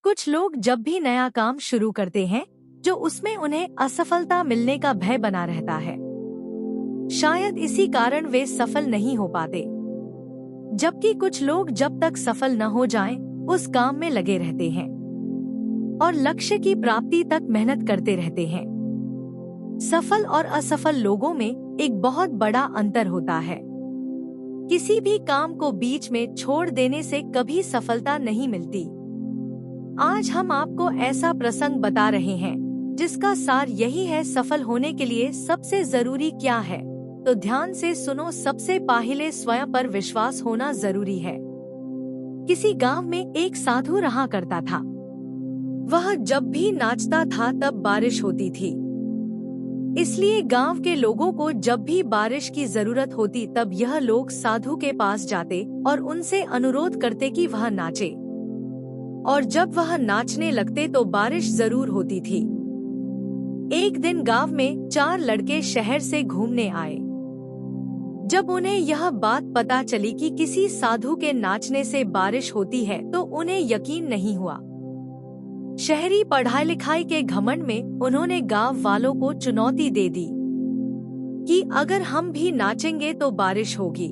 कुछ लोग जब भी नया काम शुरू करते हैं जो उसमें उन्हें असफलता मिलने का भय बना रहता है। शायद इसी कारण वे सफल नहीं हो पाते। जबकि कुछ लोग जब तक सफल न हो जाएं, उस काम में लगे रहते हैं और लक्ष्य की प्राप्ति तक मेहनत करते रहते हैं। सफल और असफल लोगों में एक बहुत बड़ा अंतर होता है। किसी भी काम को बीच में छोड़ देने से कभी सफलता नहीं मिलती। आज हम आपको ऐसा प्रसंग बता रहे हैं जिसका सार यही है, सफल होने के लिए सबसे जरूरी क्या है। तो ध्यान से सुनो। सबसे पहले स्वयं पर विश्वास होना जरूरी है। किसी गांव में एक साधु रहा करता था। वह जब भी नाचता था तब बारिश होती थी। इसलिए गांव के लोगों को जब भी बारिश की जरूरत होती तब यह लोग साधु के पास जाते और उनसे अनुरोध करते कि वह नाचे। और जब वह नाचने लगते तो बारिश जरूर होती थी। एक दिन गांव में 4 लड़के शहर से घूमने आए। जब उन्हें यह बात पता चली कि किसी साधु के नाचने से बारिश होती है तो उन्हें यकीन नहीं हुआ। शहरी पढ़ाई लिखाई के घमंड में उन्होंने गांव वालों को चुनौती दे दी कि अगर हम भी नाचेंगे तो बारिश होगी,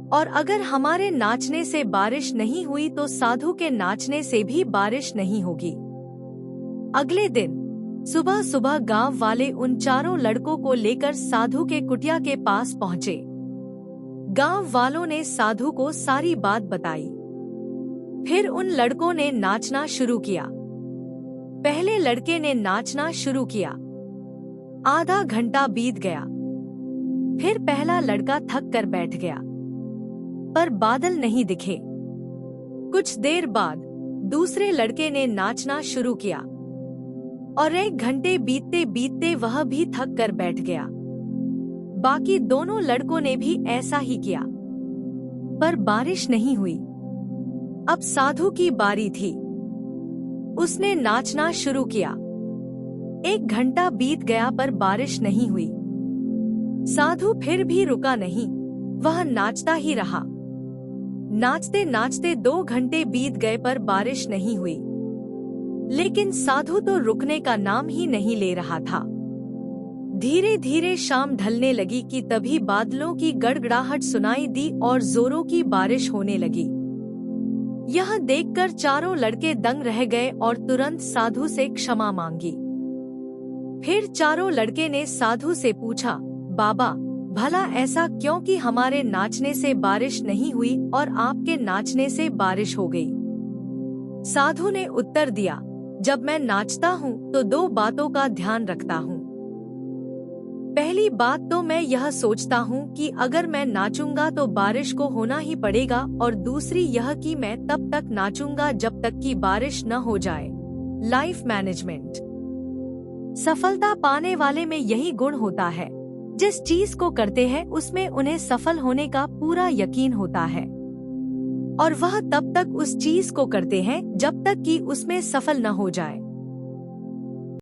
और अगर हमारे नाचने से बारिश नहीं हुई तो साधु के नाचने से भी बारिश नहीं होगी। अगले दिन सुबह सुबह गांव वाले उन 4 लड़कों को लेकर साधु के कुटिया के पास पहुँचे। गांव वालों ने साधु को सारी बात बताई। फिर उन लड़कों ने नाचना शुरू किया। पहले लड़के ने नाचना शुरू किया। आधा घंटा बीत गया। फिर पहला लड़का थक कर बैठ गया, पर बादल नहीं दिखे। कुछ देर बाद दूसरे लड़के ने नाचना शुरू किया और 1 घंटे बीतते बीतते वह भी थक कर बैठ गया। बाकी दोनों लड़कों ने भी ऐसा ही किया, पर बारिश नहीं हुई। अब साधु की बारी थी। उसने नाचना शुरू किया। 1 घंटा बीत गया पर बारिश नहीं हुई। साधु फिर भी रुका नहीं, वह नाचता ही रहा। नाचते नाचते 2 घंटे बीत गए पर बारिश नहीं हुई। लेकिन साधु तो रुकने का नाम ही नहीं ले रहा था। धीरे धीरे शाम ढलने लगी कि तभी बादलों की गड़गड़ाहट सुनाई दी और जोरों की बारिश होने लगी। यह देखकर 4 लड़के दंग रह गए और तुरंत साधु से क्षमा मांगी। फिर 4 लड़के ने साधु से पूछा, बाबा, भला ऐसा क्यों कि हमारे नाचने से बारिश नहीं हुई और आपके नाचने से बारिश हो गई? साधु ने उत्तर दिया, जब मैं नाचता हूँ तो 2 बातों का ध्यान रखता हूँ। पहली बात तो मैं यह सोचता हूँ कि अगर मैं नाचूंगा तो बारिश को होना ही पड़ेगा, और दूसरी यह कि मैं तब तक नाचूंगा जब तक कि बारिश न हो जाए। Life management. सफलता पाने वाले में यही गुण होता है। जिस चीज को करते हैं उसमें उन्हें सफल होने का पूरा यकीन होता है, और वह तब तक उस चीज को करते हैं जब तक कि उसमें सफल न हो जाए।